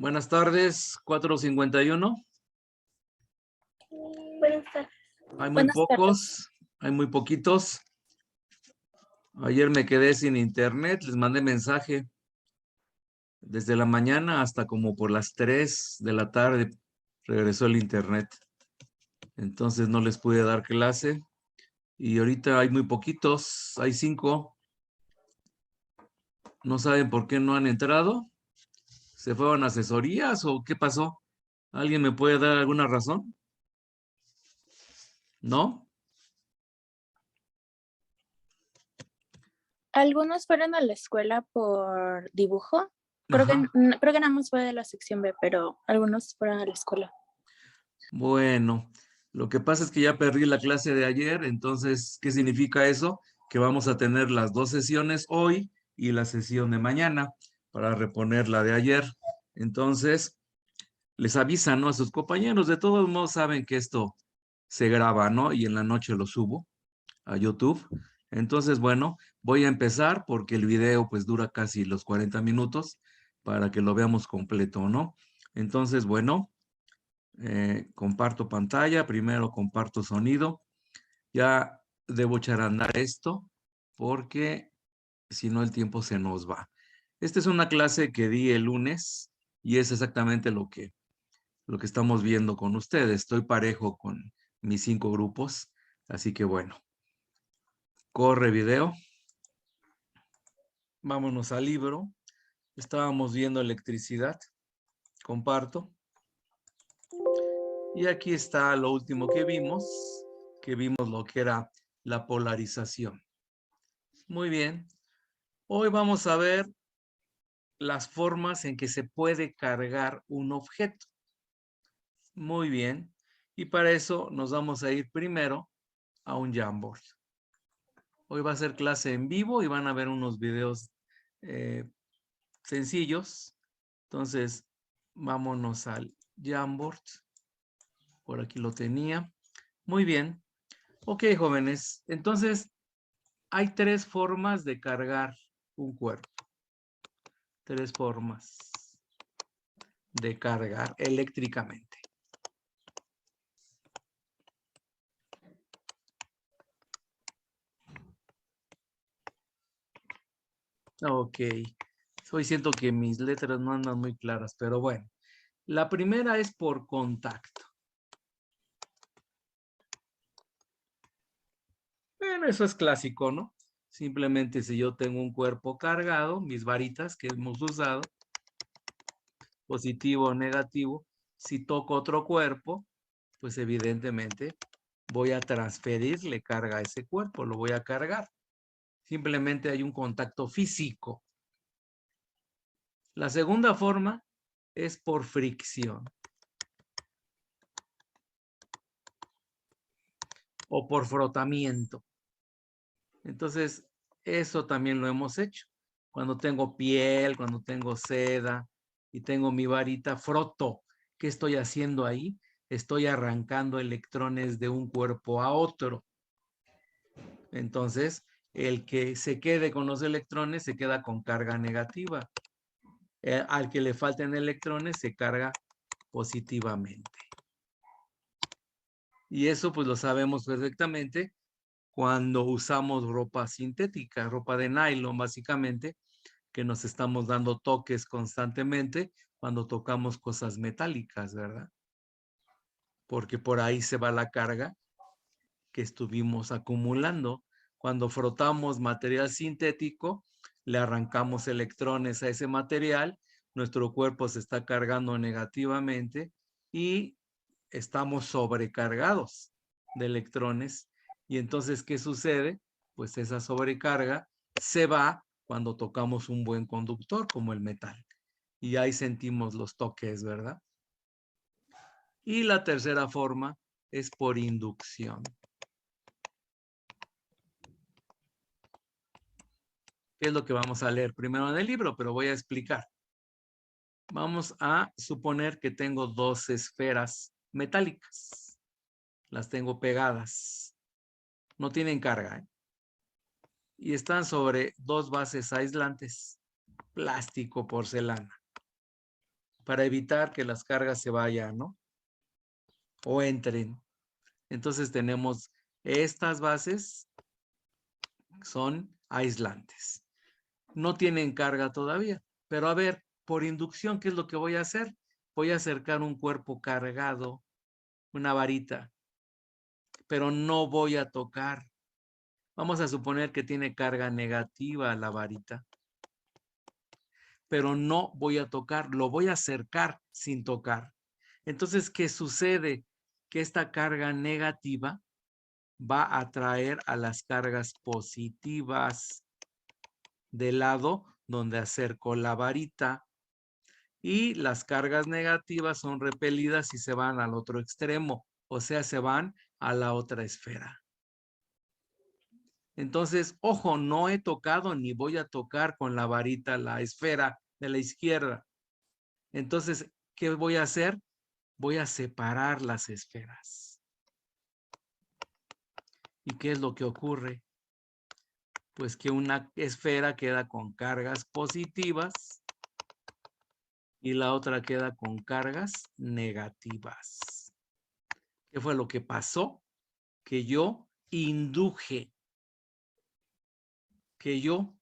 Buenas tardes, 4:51. Buenas tardes. Hay muy Buenas pocos, hay muy poquitos. Ayer me quedé sin internet, les mandé mensaje desde la mañana hasta como por las 3 de la tarde regresó el internet. Entonces no les pude dar clase y ahorita hay muy poquitos, hay 5. No saben por qué no han entrado. ¿Se fueron a asesorías o qué pasó? ¿Alguien me puede dar alguna razón? ¿No? Algunos fueron a la escuela por dibujo. Creo que, Ajá. creo que nada más fue de la sección B, pero algunos fueron a la escuela. Bueno, lo que pasa es que ya perdí la clase de ayer, entonces, ¿qué significa eso? Que vamos a tener las 2 sesiones hoy y la sesión de mañana para reponer la de ayer. Entonces, les avisan, ¿no? A sus compañeros, de todos modos saben que esto se graba, ¿no? Y en la noche lo subo a YouTube. Entonces, bueno, voy a empezar porque el video pues dura casi los 40 minutos para que lo veamos completo, ¿no? Entonces, bueno. Comparto pantalla, primero comparto sonido. Ya debo echar a andar esto porque si no el tiempo se nos va. Esta es una clase que di el lunes y es exactamente lo que estamos viendo con ustedes. Estoy parejo con mis 5 grupos, así que bueno, corre video. Vámonos al libro. Estábamos viendo electricidad. Comparto. Y aquí está lo último que vimos lo que era la polarización. Muy bien. Hoy vamos a ver las formas en que se puede cargar un objeto. Muy bien. Y para eso nos vamos a ir primero a un Jamboard. Hoy va a ser clase en vivo y van a ver unos videos sencillos. Entonces, vámonos al Jamboard. Por aquí lo tenía. Muy bien. Ok, jóvenes. Entonces, hay 3 formas de cargar un cuerpo. 3 formas de cargar eléctricamente. Ok. Hoy siento que mis letras no andan muy claras, pero bueno. La primera es por contacto. Bueno, eso es clásico, ¿no? Simplemente si yo tengo un cuerpo cargado, mis varitas que hemos usado, positivo o negativo, si toco otro cuerpo, pues evidentemente voy a transferirle carga a ese cuerpo, lo voy a cargar. Simplemente hay un contacto físico. La segunda forma es por fricción o por frotamiento. Entonces, eso también lo hemos hecho. Cuando tengo piel, cuando tengo seda y tengo mi varita, froto. ¿Qué estoy haciendo ahí? Estoy arrancando electrones de un cuerpo a otro. Entonces, el que se quede con los electrones se queda con carga negativa. Al que le falten electrones se carga positivamente. Y eso pues lo sabemos perfectamente cuando usamos ropa sintética, ropa de nylon básicamente, que nos estamos dando toques constantemente cuando tocamos cosas metálicas, ¿verdad? Porque por ahí se va la carga que estuvimos acumulando. Cuando frotamos material sintético, le arrancamos electrones a ese material, nuestro cuerpo se está cargando negativamente y estamos sobrecargados de electrones. Y entonces, ¿qué sucede? Pues esa sobrecarga se va cuando tocamos un buen conductor como el metal. Y ahí sentimos los toques, ¿verdad? Y la tercera forma es por inducción. ¿Qué es lo que vamos a leer primero en el libro? Pero voy a explicar. Vamos a suponer que tengo 2 esferas metálicas. Las tengo pegadas. No tienen carga, ¿eh? Y están sobre 2 bases aislantes, plástico, porcelana. para evitar que las cargas se vayan, ¿no? O entren. Entonces tenemos estas bases, son aislantes. No tienen carga todavía, pero a ver, por inducción, ¿qué es lo que voy a hacer? Voy a acercar un cuerpo cargado, una varita, pero no voy a tocar. Vamos a suponer que tiene carga negativa la varita, pero no voy a tocar, lo voy a acercar sin tocar. Entonces, ¿qué sucede? Que esta carga negativa va a atraer a las cargas positivas del lado donde acerco la varita, y las cargas negativas son repelidas y se van al otro extremo, o sea, se van a la otra esfera. Entonces, ojo, no he tocado ni voy a tocar con la varita la esfera de la izquierda. Entonces, ¿qué voy a hacer? Voy a separar las esferas. ¿Y qué es lo que ocurre? Pues que una esfera queda con cargas positivas y la otra queda con cargas negativas. ¿Qué fue lo que pasó? Que yo induje, que yo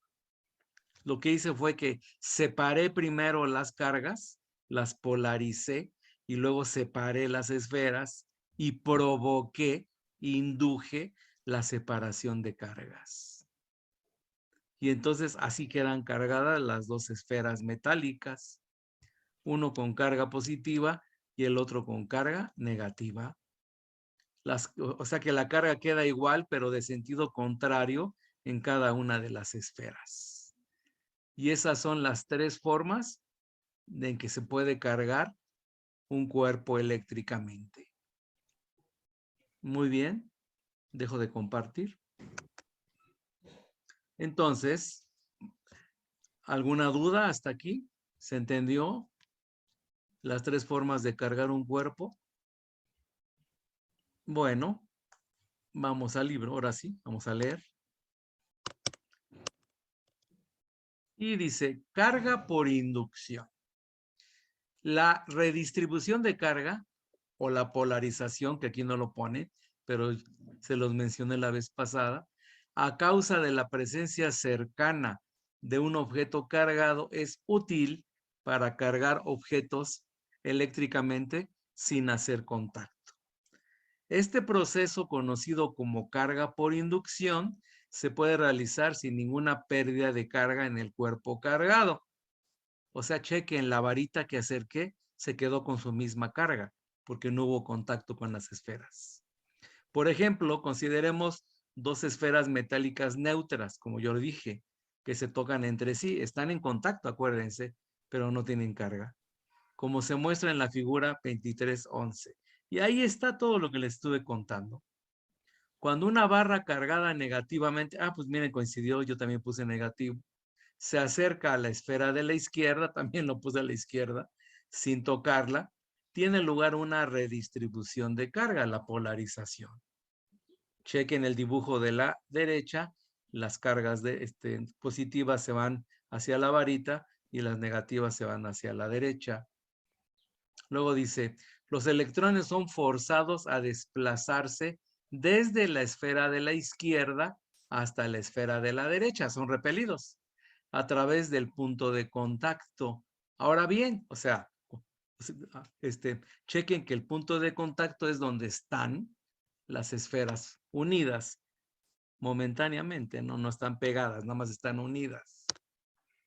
lo que hice fue que separé primero las cargas, las polaricé y luego separé las esferas y provoqué, induje la separación de cargas. Y entonces así quedan cargadas las dos esferas metálicas, uno con carga positiva y el otro con carga negativa. O sea que la carga queda igual, pero de sentido contrario en cada una de las esferas. Y esas son las tres formas en que se puede cargar un cuerpo eléctricamente. Muy bien, dejo de compartir. Entonces, ¿alguna duda hasta aquí? ¿Se entendió las tres formas de cargar un cuerpo? Bueno, vamos al libro, ahora sí, vamos a leer. Y dice, carga por inducción. La redistribución de carga o la polarización, que aquí no lo pone, pero se los mencioné la vez pasada, a causa de la presencia cercana de un objeto cargado, es útil para cargar objetos eléctricamente sin hacer contacto. Este proceso, conocido como carga por inducción, se puede realizar sin ninguna pérdida de carga en el cuerpo cargado. O sea, chequen, la varita que acerqué se quedó con su misma carga porque no hubo contacto con las esferas. Por ejemplo, consideremos dos esferas metálicas neutras, como yo dije, que se tocan entre sí. Están en contacto, acuérdense, pero no tienen carga, como se muestra en la figura 23:11. Y ahí está todo lo que les estuve contando. Cuando una barra cargada negativamente, pues miren, coincidió, yo también puse negativo, se acerca a la esfera de la izquierda, también lo puse a la izquierda, sin tocarla, tiene lugar una redistribución de carga, la polarización. Chequen el dibujo de la derecha, las cargas positivas se van hacia la varita y las negativas se van hacia la derecha. Luego dice, los electrones son forzados a desplazarse desde la esfera de la izquierda hasta la esfera de la derecha, son repelidos a través del punto de contacto. Ahora bien, o sea, chequen que el punto de contacto es donde están las esferas unidas momentáneamente, no están pegadas, nada más están unidas.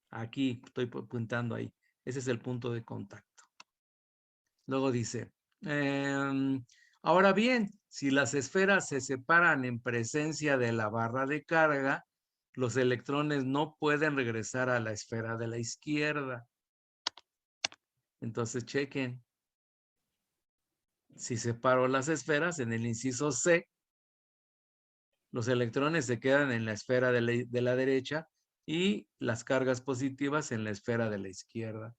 Aquí estoy apuntando ahí. Ese es el punto de contacto. Luego dice, ahora bien, si las esferas se separan en presencia de la barra de carga, los electrones no pueden regresar a la esfera de la izquierda. Entonces chequen. Si separo las esferas en el inciso C, los electrones se quedan en la esfera de la derecha y las cargas positivas en la esfera de la izquierda.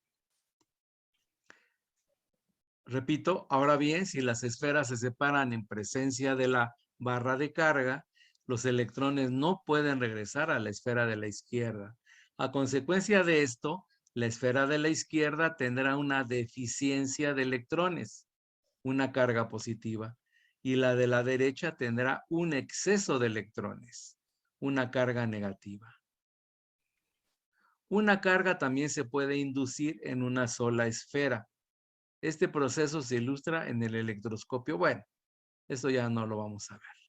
Repito, ahora bien, si las esferas se separan en presencia de la barra de carga, los electrones no pueden regresar a la esfera de la izquierda. A consecuencia de esto, La esfera de la izquierda tendrá una deficiencia de electrones, una carga positiva, y la de la derecha tendrá un exceso de electrones, una carga negativa. Una carga también se puede inducir en una sola esfera. Este proceso se ilustra en el electroscopio. Bueno, eso ya no lo vamos a ver.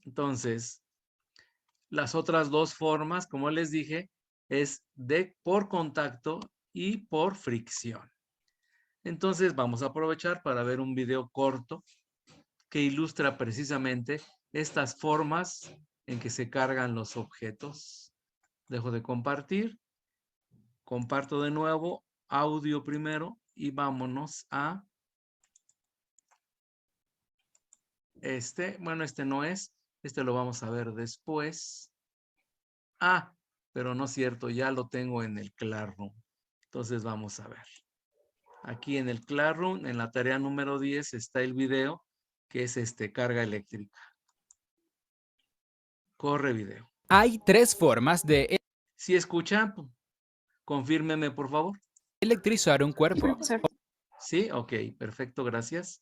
Entonces, las otras dos formas, como les dije, es por contacto y por fricción. Entonces, vamos a aprovechar para ver un video corto que ilustra precisamente estas formas en que se cargan los objetos. Dejo de compartir. Comparto de nuevo, audio primero y vámonos a este. Bueno, este no es. Este lo vamos a ver después. Ah, pero no es cierto, ya lo tengo en el Classroom. Entonces vamos a ver. Aquí en el Classroom, en la tarea número 10, está el video que es carga eléctrica. Corre video. Hay tres formas de Si escuchan, confírmeme por favor. electrizar un Sí, cuerpo. profesor. Sí, ok, perfecto, gracias.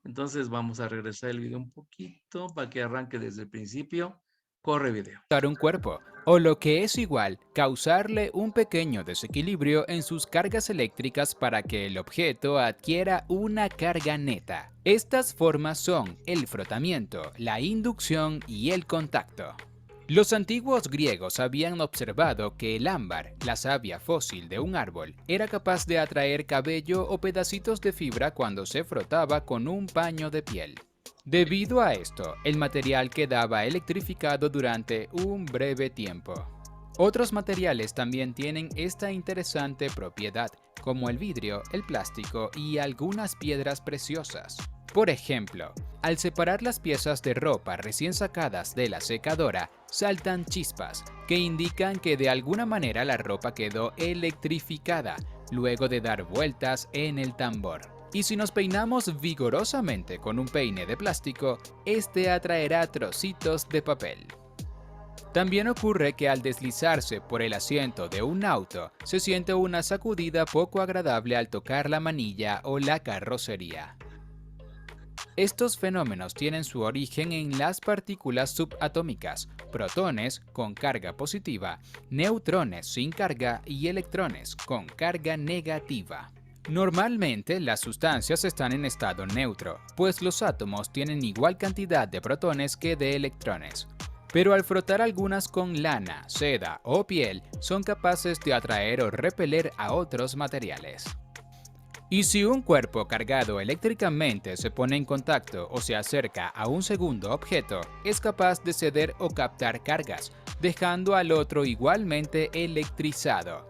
Entonces vamos a regresar el video un poquito para que arranque desde el principio. Corre video. Un cuerpo, o lo que es igual, causarle un pequeño desequilibrio en sus cargas eléctricas para que el objeto adquiera una carga neta. Estas formas son el frotamiento, la inducción y el contacto. Los antiguos griegos habían observado que el ámbar, la savia fósil de un árbol, era capaz de atraer cabello o pedacitos de fibra cuando se frotaba con un paño de piel. Debido a esto, el material quedaba electrificado durante un breve tiempo. Otros materiales también tienen esta interesante propiedad, como el vidrio, el plástico y algunas piedras preciosas. Por ejemplo, al separar las piezas de ropa recién sacadas de la secadora, saltan chispas, que indican que de alguna manera la ropa quedó electrificada, luego de dar vueltas en el tambor. Y si nos peinamos vigorosamente con un peine de plástico, este atraerá trocitos de papel. También ocurre que al deslizarse por el asiento de un auto, se siente una sacudida poco agradable al tocar la manilla o la carrocería. Estos fenómenos tienen su origen en las partículas subatómicas, protones con carga positiva, neutrones sin carga y electrones con carga negativa. Normalmente las sustancias están en estado neutro, pues los átomos tienen igual cantidad de protones que de electrones. Pero al frotar algunas con lana, seda o piel, son capaces de atraer o repeler a otros materiales. Y si un cuerpo cargado eléctricamente se pone en contacto o se acerca a un segundo objeto, es capaz de ceder o captar cargas, dejando al otro igualmente electrizado.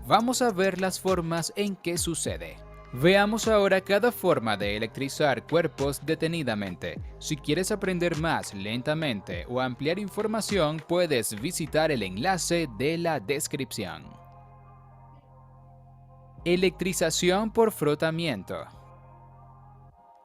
Vamos a ver las formas en que sucede. Veamos ahora cada forma de electrizar cuerpos detenidamente. Si quieres aprender más lentamente o ampliar información, puedes visitar el enlace de la descripción. Electrización por frotamiento.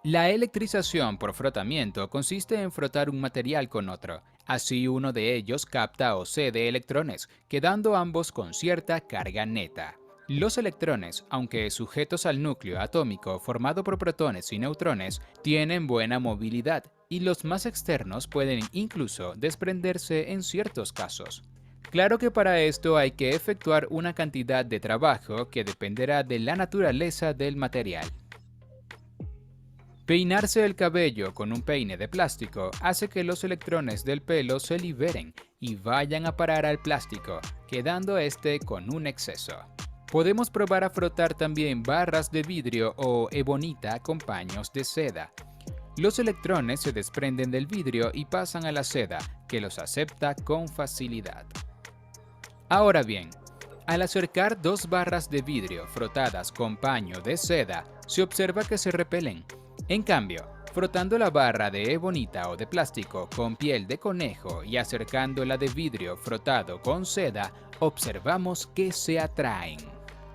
La electrización por frotamiento consiste en frotar un material con otro. Así uno de ellos capta o cede electrones, quedando ambos con cierta carga neta. Los electrones, aunque sujetos al núcleo atómico formado por protones y neutrones, tienen buena movilidad y los más externos pueden incluso desprenderse en ciertos casos. Claro que para esto hay que efectuar una cantidad de trabajo que dependerá de la naturaleza del material. Peinarse el cabello con un peine de plástico hace que los electrones del pelo se liberen y vayan a parar al plástico, quedando este con un exceso. Podemos probar a frotar también barras de vidrio o ebonita con paños de seda. Los electrones se desprenden del vidrio y pasan a la seda, que los acepta con facilidad. Ahora bien, al acercar dos barras de vidrio frotadas con paño de seda, se observa que se repelen. En cambio, frotando la barra de ebonita o de plástico con piel de conejo y acercándola de vidrio frotado con seda, observamos que se atraen.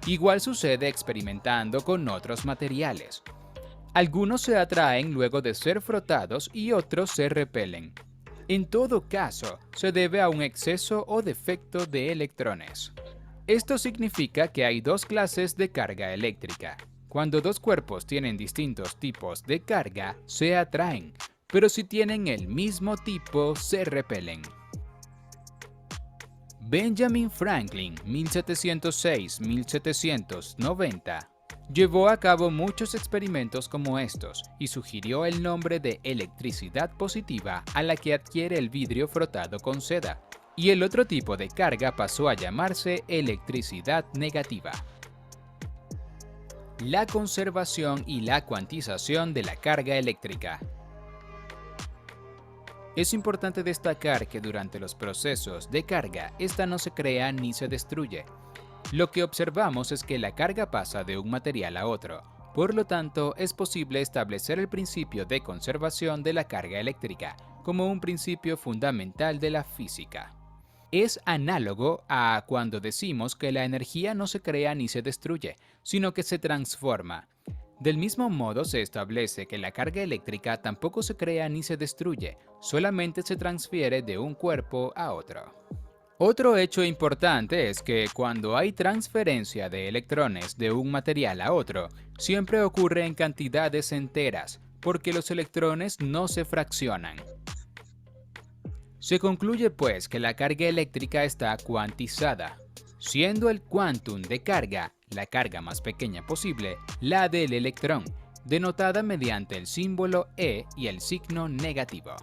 Igual sucede experimentando con otros materiales. Algunos se atraen luego de ser frotados y otros se repelen. En todo caso, se debe a un exceso o defecto de electrones. Esto significa que hay dos clases de carga eléctrica. Cuando dos cuerpos tienen distintos tipos de carga, se atraen, pero si tienen el mismo tipo, se repelen. Benjamin Franklin, 1706-1790, llevó a cabo muchos experimentos como estos y sugirió el nombre de electricidad positiva a la que adquiere el vidrio frotado con seda, y el otro tipo de carga pasó a llamarse electricidad negativa. La conservación y la cuantización de la carga eléctrica. Es importante destacar que durante los procesos de carga, esta no se crea ni se destruye. Lo que observamos es que la carga pasa de un material a otro. Por lo tanto, es posible establecer el principio de conservación de la carga eléctrica como un principio fundamental de la física. Es análogo a cuando decimos que la energía no se crea ni se destruye, sino que se transforma. Del mismo modo, se establece que la carga eléctrica tampoco se crea ni se destruye, solamente se transfiere de un cuerpo a otro. Otro hecho importante es que cuando hay transferencia de electrones de un material a otro, siempre ocurre en cantidades enteras, porque los electrones no se fraccionan. Se concluye pues que la carga eléctrica está cuantizada, siendo el quantum de carga, la carga más pequeña posible, la del electrón, denotada mediante el símbolo E y el signo negativo.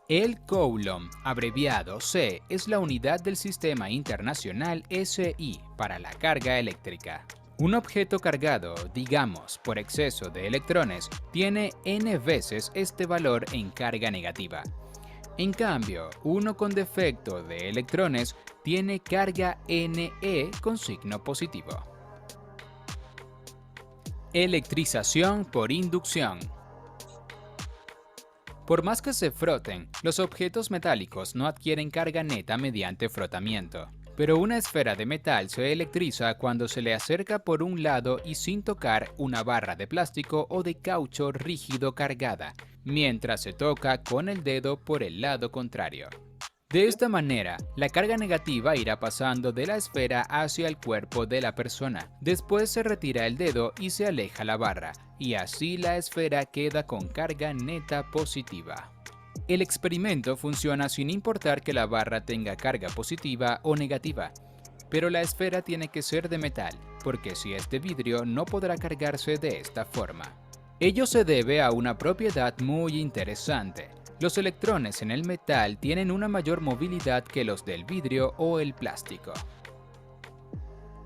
El coulomb, abreviado C, es la unidad del Sistema Internacional SI para la carga eléctrica. Un objeto cargado, digamos, por exceso de electrones, tiene n veces este valor en carga negativa. En cambio, uno con defecto de electrones tiene carga Ne con signo positivo. Electrización por inducción. Por más que se froten, los objetos metálicos no adquieren carga neta mediante frotamiento. Pero una esfera de metal se electriza cuando se le acerca por un lado y sin tocar una barra de plástico o de caucho rígido cargada, mientras se toca con el dedo por el lado contrario. De esta manera, la carga negativa irá pasando de la esfera hacia el cuerpo de la persona. Después se retira el dedo y se aleja la barra, y así la esfera queda con carga neta positiva. El experimento funciona sin importar que la barra tenga carga positiva o negativa, pero la esfera tiene que ser de metal, porque si es de vidrio no podrá cargarse de esta forma. Ello se debe a una propiedad muy interesante. Los electrones en el metal tienen una mayor movilidad que los del vidrio o el plástico.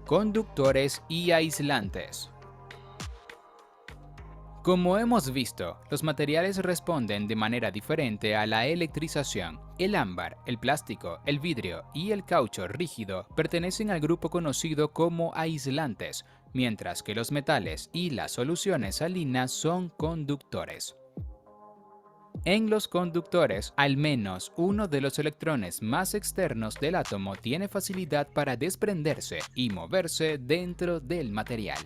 Conductores y aislantes. Como hemos visto, los materiales responden de manera diferente a la electrización. El ámbar, el plástico, el vidrio y el caucho rígido pertenecen al grupo conocido como aislantes, mientras que los metales y las soluciones salinas son conductores. En los conductores, al menos uno de los electrones más externos del átomo tiene facilidad para desprenderse y moverse dentro del material.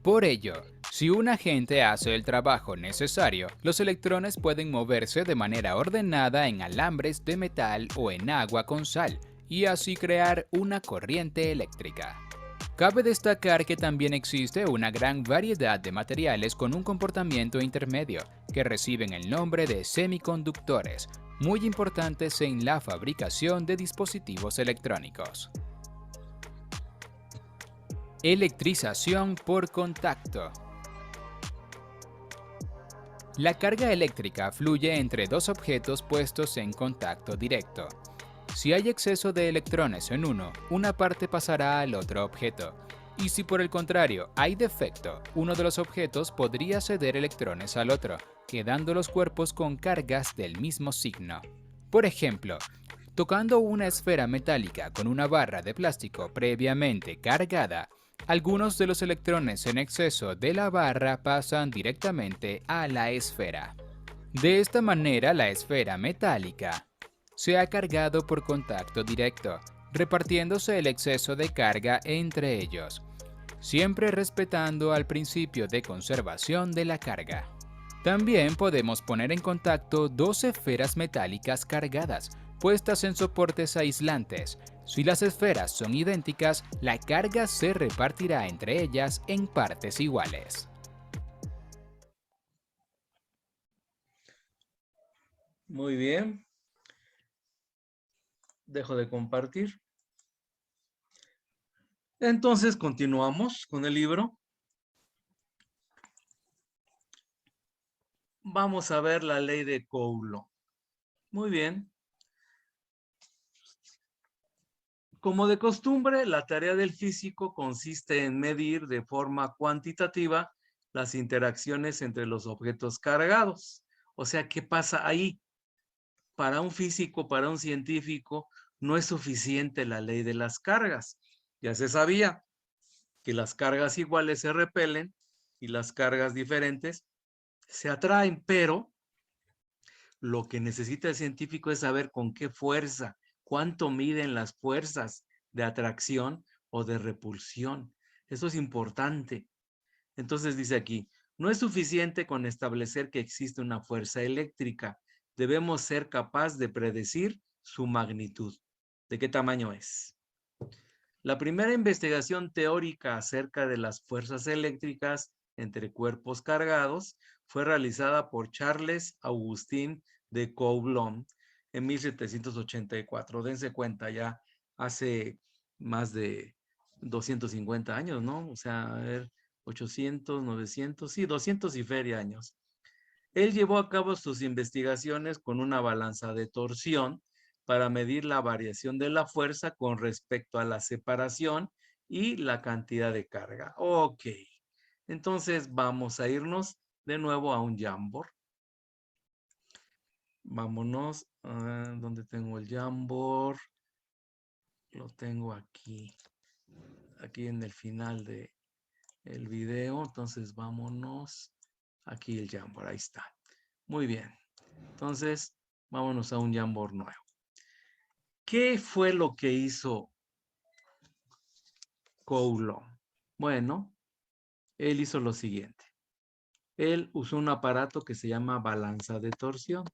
Por ello, si un agente hace el trabajo necesario, los electrones pueden moverse de manera ordenada en alambres de metal o en agua con sal, y así crear una corriente eléctrica. Cabe destacar que también existe una gran variedad de materiales con un comportamiento intermedio, que reciben el nombre de semiconductores, muy importantes en la fabricación de dispositivos electrónicos. Electrización por contacto. La carga eléctrica fluye entre dos objetos puestos en contacto directo. Si hay exceso de electrones en uno, una parte pasará al otro objeto. Y si por el contrario hay defecto, uno de los objetos podría ceder electrones al otro, quedando los cuerpos con cargas del mismo signo. Por ejemplo, tocando una esfera metálica con una barra de plástico previamente cargada, algunos de los electrones en exceso de la barra pasan directamente a la esfera. De esta manera, la esfera metálica se ha cargado por contacto directo, repartiéndose el exceso de carga entre ellos, siempre respetando al principio de conservación de la carga. También podemos poner en contacto dos esferas metálicas cargadas, puestas en soportes aislantes. Si las esferas son idénticas, la carga se repartirá entre ellas en partes iguales. Muy bien. Dejo de compartir. Entonces continuamos con el libro. Vamos a ver la ley de Coulomb. Muy bien. Como de costumbre, la tarea del físico consiste en medir de forma cuantitativa las interacciones entre los objetos cargados. O sea, ¿qué pasa ahí? Para un físico, para un científico, no es suficiente la ley de las cargas. Ya se sabía que las cargas iguales se repelen y las cargas diferentes se atraen, pero lo que necesita el científico es saber con qué fuerza, cuánto miden las fuerzas de atracción o de repulsión. Eso es importante. Entonces dice aquí, no es suficiente con establecer que existe una fuerza eléctrica. Debemos ser capaces de predecir su magnitud. ¿De qué tamaño es? La primera investigación teórica acerca de las fuerzas eléctricas entre cuerpos cargados fue realizada por Charles Augustin de Coulomb en 1784. Dense cuenta, ya hace más de 250 años, ¿no? O sea, a ver, 800, 900, sí, 200 y feria años. Él llevó a cabo sus investigaciones con una balanza de torsión para medir la variación de la fuerza con respecto a la separación y la cantidad de carga. Ok, entonces vamos a irnos de nuevo a un Jamboard. Vámonos, ¿dónde tengo el Jamboard? Lo tengo aquí en el final de el video. Entonces vámonos aquí el Jamboard, ahí está. Muy bien, entonces vámonos a un Jamboard nuevo. ¿Qué fue lo que hizo Coulomb? Bueno, él hizo lo siguiente. Él usó un aparato que se llama balanza de torsión.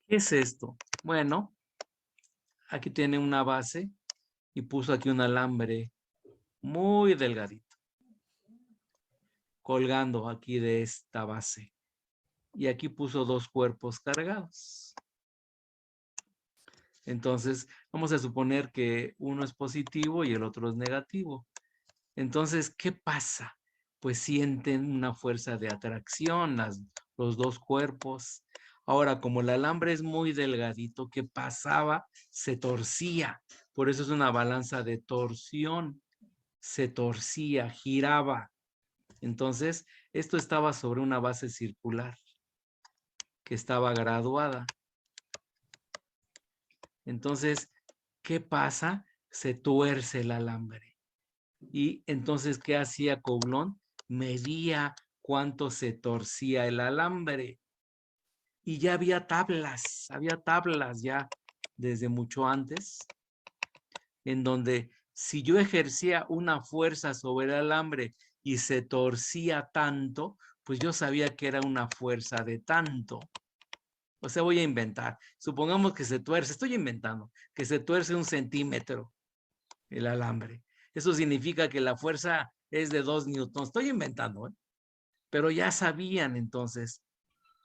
¿Qué es esto? Bueno, aquí tiene una base y puso aquí un alambre muy delgadito, colgando aquí de esta base. Y aquí puso dos cuerpos cargados. Entonces, vamos a suponer que uno es positivo y el otro es negativo. Entonces, ¿qué pasa? Pues sienten una fuerza de atracción los dos cuerpos. Ahora, como el alambre es muy delgadito, ¿qué pasaba? Se torcía. Por eso es una balanza de torsión. Se torcía, giraba. Entonces, esto estaba sobre una base circular que estaba graduada. Entonces, ¿qué pasa? Se tuerce el alambre. Y entonces, ¿qué hacía Coulomb? Medía cuánto se torcía el alambre. Y ya había tablas ya desde mucho antes, en donde si yo ejercía una fuerza sobre el alambre y se torcía tanto, pues yo sabía que era una fuerza de tanto. O sea, voy a inventar. Supongamos que se tuerce, estoy inventando, que se tuerce 1 centímetro el alambre. Eso significa que la fuerza es de 2 newtons. Estoy inventando, ¿eh? Pero ya sabían entonces.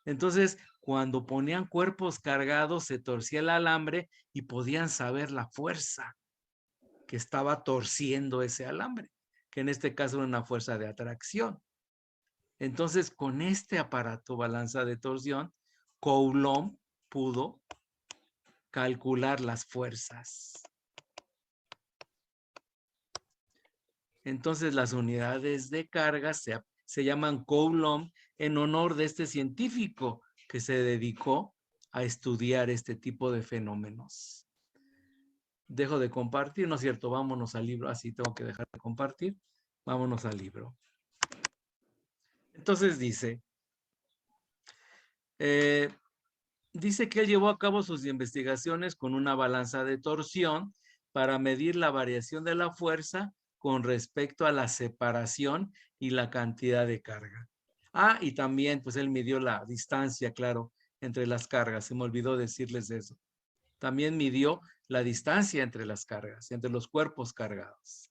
Entonces, cuando ponían cuerpos cargados, se torcía el alambre y podían saber la fuerza que estaba torciendo ese alambre, que en este caso era una fuerza de atracción. Entonces, con este aparato balanza de torsión, Coulomb pudo calcular las fuerzas. Entonces, las unidades de carga se llaman Coulomb en honor de este científico que se dedicó a estudiar este tipo de fenómenos. Dejo de compartir, ¿no es cierto? Vámonos al libro. Así tengo que dejar de compartir. Vámonos al libro. Entonces dice, dice que él llevó a cabo sus investigaciones con una balanza de torsión para medir la variación de la fuerza con respecto a la separación y la cantidad de carga. Y también, pues él midió la distancia, claro, entre las cargas. Se me olvidó decirles eso. También midió la distancia entre las cargas, entre los cuerpos cargados.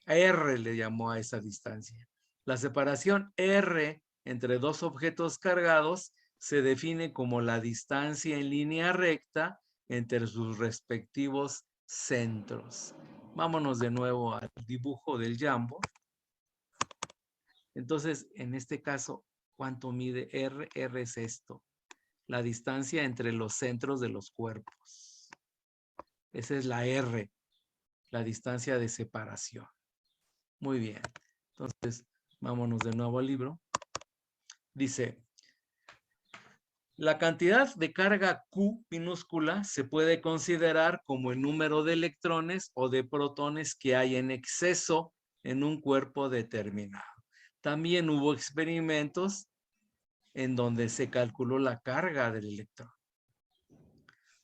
R le llamó a esa distancia. La separación R entre dos objetos cargados se define como la distancia en línea recta entre sus respectivos centros. Vámonos de nuevo al dibujo del Jamboard. Entonces, en este caso, ¿cuánto mide R? R es esto, la distancia entre los centros de los cuerpos. Esa es la R, la distancia de separación. Muy bien. Entonces, vámonos de nuevo al libro. Dice, la cantidad de carga Q minúscula se puede considerar como el número de electrones o de protones que hay en exceso en un cuerpo determinado. También hubo experimentos en donde se calculó la carga del electrón.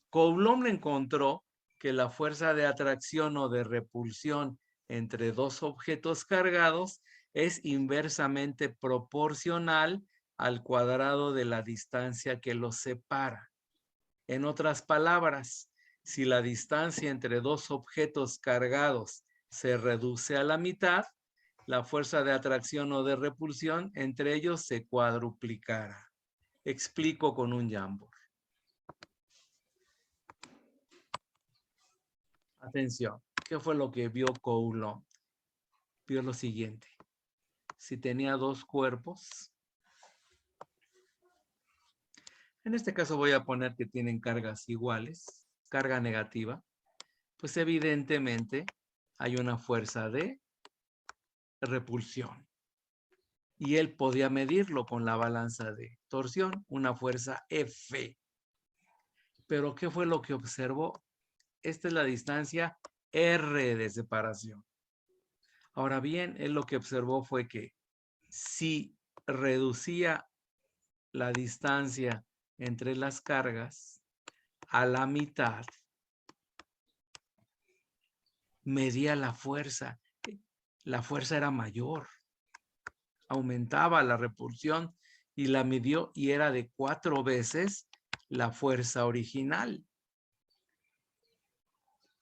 Coulomb encontró que la fuerza de atracción o de repulsión entre dos objetos cargados es inversamente proporcional al cuadrado de la distancia que los separa. En otras palabras, si la distancia entre dos objetos cargados se reduce a la mitad, la fuerza de atracción o de repulsión entre ellos se cuadruplicará. Explico con un Jamboard. Atención, ¿qué fue lo que vio Coulomb? Vio lo siguiente. Si tenía dos cuerpos, en este caso voy a poner que tienen cargas iguales, carga negativa, pues evidentemente hay una fuerza de repulsión. Y él podía medirlo con la balanza de torsión, una fuerza F. Pero ¿qué fue lo que observó? Esta es la distancia R de separación. Ahora bien, él lo que observó fue que si reducía la distancia entre las cargas a la mitad, medía la fuerza. La fuerza era mayor. Aumentaba la repulsión y la midió y era de 4 veces la fuerza original.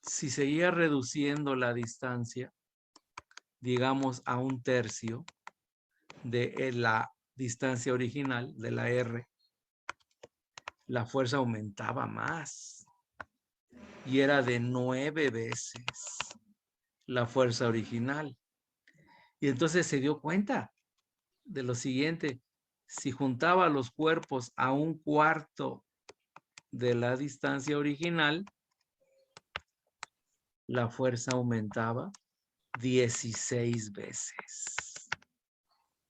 Si seguía reduciendo la distancia, digamos a 1/3 de la distancia original de la R, la fuerza aumentaba más y era de 9 veces la fuerza original. Y entonces se dio cuenta de lo siguiente: si juntaba los cuerpos a 1/4 de la distancia original, la fuerza aumentaba 16 veces.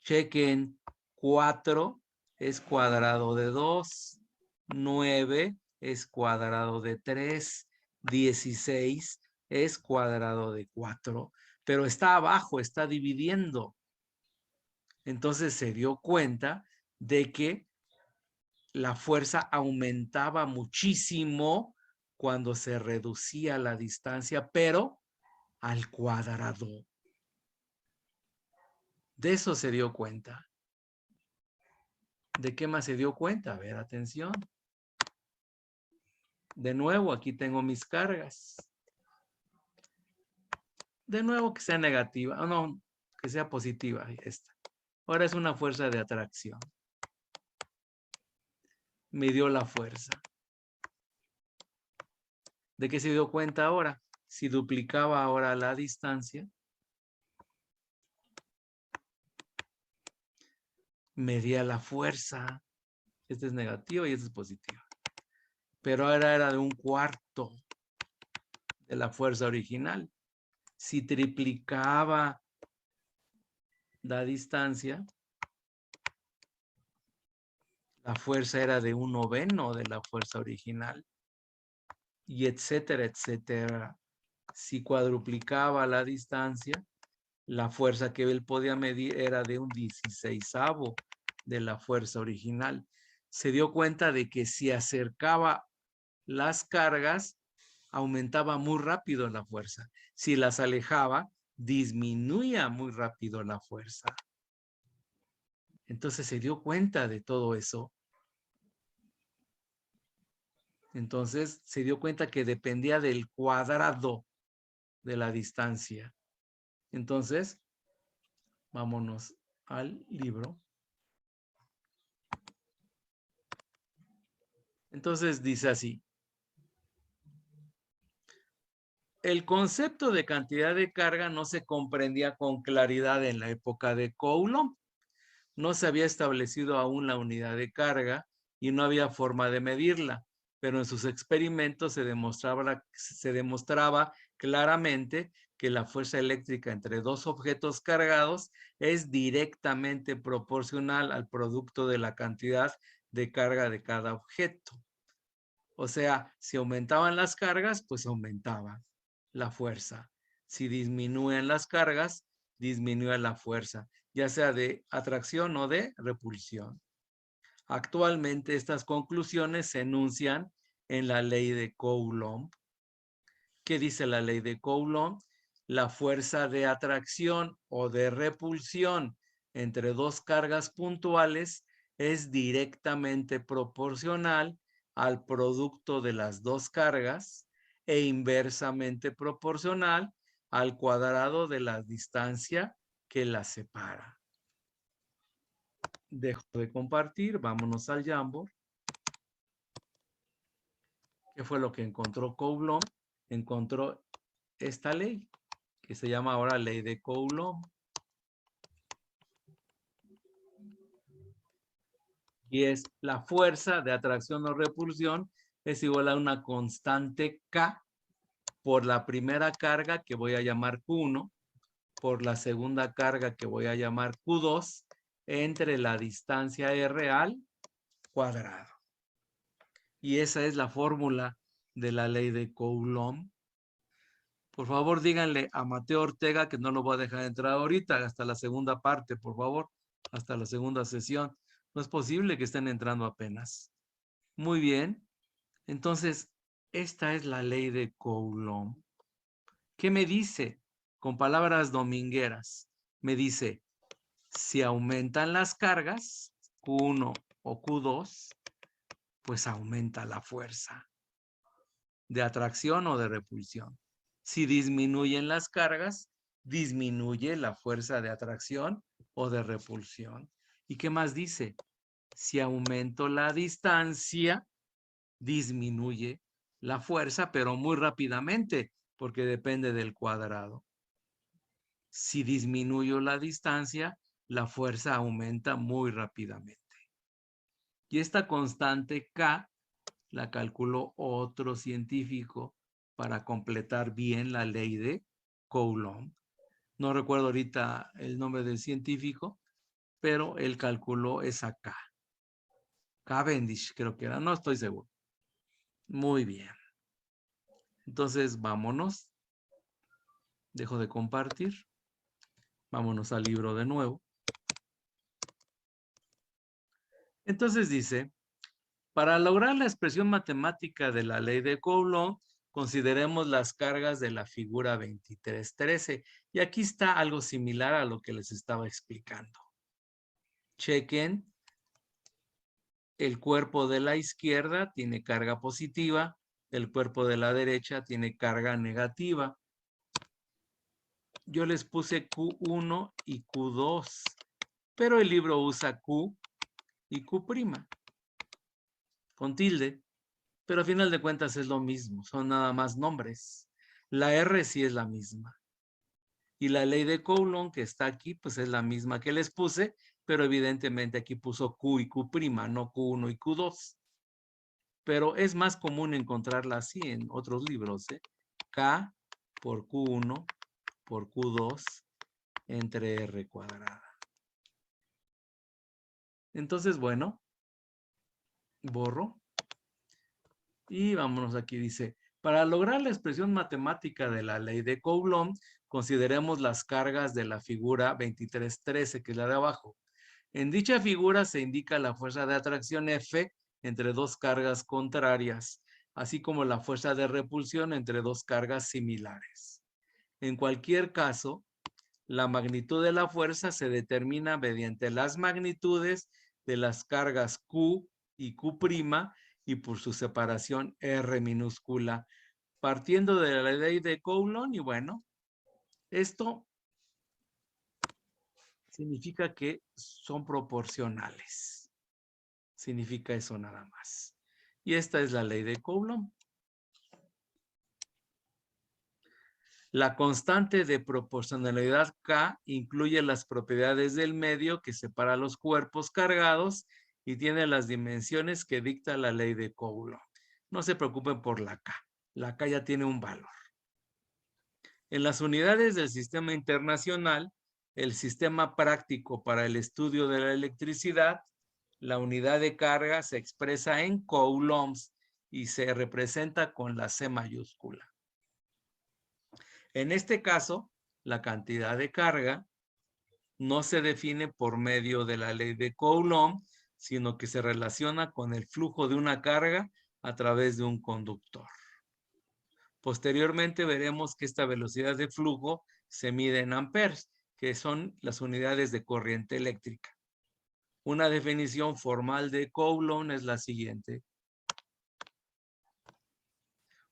Chequen, 4 es cuadrado de 2, 9 es cuadrado de 3, 16 es cuadrado de 4, pero está abajo, está dividiendo. Entonces se dio cuenta de que la fuerza aumentaba muchísimo cuando se reducía la distancia, pero al cuadrado. De eso se dio cuenta. ¿De qué más se dio cuenta? A ver, atención. De nuevo, aquí tengo mis cargas. De nuevo que sea negativa, no, que sea positiva esta. Ahora es una fuerza de atracción. Midió la fuerza. ¿De qué se dio cuenta ahora? Si duplicaba ahora la distancia, medía la fuerza. Esta es negativa y esta es positiva. Pero ahora era de 1/4 de la fuerza original. Si triplicaba la distancia, la fuerza era de 1/9 de la fuerza original. Y etcétera, etcétera. Si cuadruplicaba la distancia, la fuerza que él podía medir era de 1/16 de la fuerza original. Se dio cuenta de que si acercaba las cargas, aumentaba muy rápido la fuerza. Si las alejaba, disminuía muy rápido la fuerza. Entonces se dio cuenta de todo eso. Entonces se dio cuenta que dependía del cuadrado de la distancia. Entonces, vámonos al libro. Entonces dice así. El concepto de cantidad de carga no se comprendía con claridad en la época de Coulomb. No se había establecido aún la unidad de carga y no había forma de medirla, pero en sus experimentos se demostraba claramente que la fuerza eléctrica entre dos objetos cargados es directamente proporcional al producto de la cantidad de carga de cada objeto. O sea, si aumentaban las cargas, pues aumentaba la fuerza. Si disminuyen las cargas, disminuye la fuerza, ya sea de atracción o de repulsión. Actualmente estas conclusiones se enuncian en la ley de Coulomb. ¿Qué dice la ley de Coulomb? La fuerza de atracción o de repulsión entre dos cargas puntuales es directamente proporcional al producto de las dos cargas e inversamente proporcional al cuadrado de la distancia que las separa. Dejo de compartir, vámonos al Jamboard. ¿Qué fue lo que encontró Coulomb? Encontró esta ley, que se llama ahora ley de Coulomb. Y es la fuerza de atracción o repulsión es igual a una constante K por la primera carga que voy a llamar Q1, por la segunda carga que voy a llamar Q2, entre la distancia R al cuadrado. Y esa es la fórmula de la ley de Coulomb. Por favor, díganle a Mateo Ortega que no lo voy a dejar entrar ahorita, hasta la segunda parte, por favor, hasta la segunda sesión. No es posible que estén entrando apenas. Muy bien. Entonces, esta es la ley de Coulomb. ¿Qué me dice? Con palabras domingueras. Me dice, si aumentan las cargas, Q1 o Q2, pues aumenta la fuerza de atracción o de repulsión. Si disminuyen las cargas, disminuye la fuerza de atracción o de repulsión. ¿Y qué más dice? Si aumento la distancia, disminuye la fuerza, pero muy rápidamente, porque depende del cuadrado. Si disminuyo la distancia, la fuerza aumenta muy rápidamente. Y esta constante K la calculó otro científico para completar bien la ley de Coulomb. No recuerdo ahorita el nombre del científico, pero él calculó esa K. Cavendish creo que era, no estoy seguro. Muy bien. Entonces, vámonos. Dejo de compartir. Vámonos al libro de nuevo. Entonces dice, para lograr la expresión matemática de la ley de Coulomb, consideremos las cargas de la figura 2313. Y aquí está algo similar a lo que les estaba explicando. Chequen. El cuerpo de la izquierda tiene carga positiva. El cuerpo de la derecha tiene carga negativa. Yo les puse Q1 y Q2. Pero el libro usa Q y Q'. Con tilde. Pero a final de cuentas es lo mismo, son nada más nombres. La R sí es la misma. Y la ley de Coulomb que está aquí, pues es la misma que les puse, pero evidentemente aquí puso Q y Q', no Q1 y Q2. Pero es más común encontrarla así en otros libros, ¿eh? K por Q1 por Q2 entre R cuadrada. Entonces, bueno, borro. Y vámonos aquí, dice, para lograr la expresión matemática de la ley de Coulomb, consideremos las cargas de la figura 2313, que es la de abajo. En dicha figura se indica la fuerza de atracción F entre dos cargas contrarias, así como la fuerza de repulsión entre dos cargas similares. En cualquier caso, La magnitud de la fuerza se determina mediante las magnitudes de las cargas Q y Q' y por su separación R minúscula, partiendo de la ley de Coulomb. Y bueno, esto significa que son proporcionales. Significa eso nada más. Y esta es la ley de Coulomb. La constante de proporcionalidad K incluye las propiedades del medio que separa los cuerpos cargados y tiene las dimensiones que dicta la ley de Coulomb. No se preocupen por la K. La K ya tiene un valor. En las unidades del sistema internacional, el sistema práctico para el estudio de la electricidad, la unidad de carga se expresa en coulombs y se representa con la C mayúscula. En este caso, la cantidad de carga no se define por medio de la ley de Coulomb, sino que se relaciona con el flujo de una carga a través de un conductor. Posteriormente veremos que esta velocidad de flujo se mide en amperes, que son las unidades de corriente eléctrica. Una definición formal de Coulomb es la siguiente.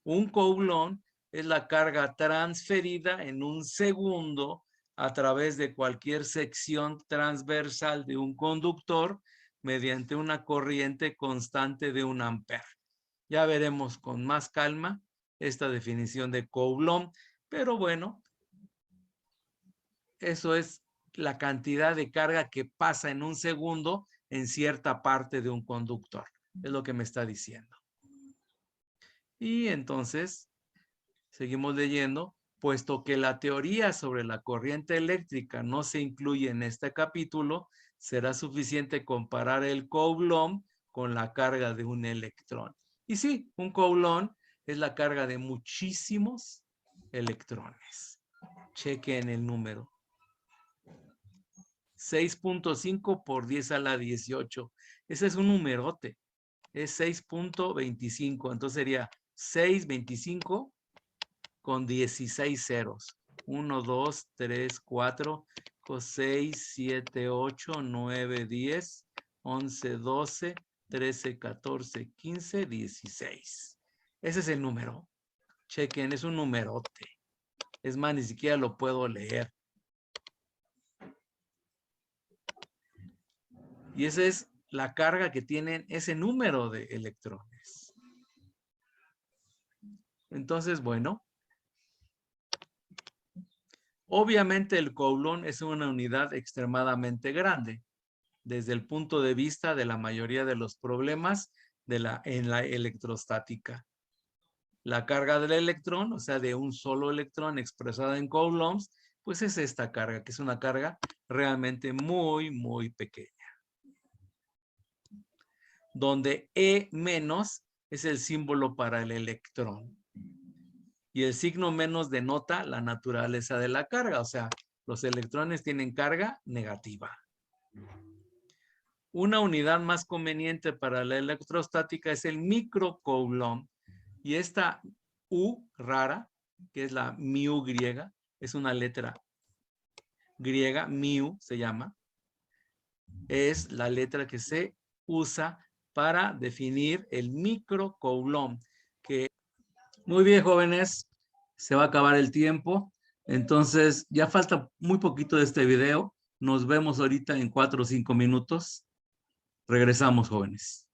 Un Coulomb es la carga transferida en un segundo a través de cualquier sección transversal de un conductor mediante una corriente constante de 1 ampere. Ya veremos con más calma esta definición de Coulomb, pero bueno, eso es la cantidad de carga que pasa en un segundo en cierta parte de un conductor. Es lo que me está diciendo. Y entonces, seguimos leyendo. Puesto que la teoría sobre la corriente eléctrica no se incluye en este capítulo, será suficiente comparar el Coulomb con la carga de un electrón. Y sí, un Coulomb es la carga de muchísimos electrones. Chequen el número. 6.5 por 10 a la 18. Ese es un numerote. Es 6.25. Entonces sería 625 con 16 ceros. 1, 2, 3, 4, 6, 7, 8, 9, 10, 11, 12, 13, 14, 15, 16. Ese es el número. Chequen, es un numerote. Es más, ni siquiera lo puedo leer. Y esa es la carga que tienen ese número de electrones. Entonces, bueno. Obviamente el Coulomb es una unidad extremadamente grande desde el punto de vista de la mayoría de los problemas en la electrostática. La carga del electrón, o sea, de un solo electrón expresada en coulombs, pues es esta carga, que es una carga realmente muy, muy pequeña. Donde E menos es el símbolo para el electrón. Y el signo menos denota la naturaleza de la carga, o sea, los electrones tienen carga negativa. Una unidad más conveniente para la electrostática es el microcoulomb. Y esta U rara, que es la mu griega, es una letra griega, mu se llama, es la letra que se usa para definir el microcoulomb. Muy bien, jóvenes, se va a acabar el tiempo. Entonces, ya falta muy poquito de este video. Nos vemos ahorita en 4 o 5 minutos. Regresamos, jóvenes.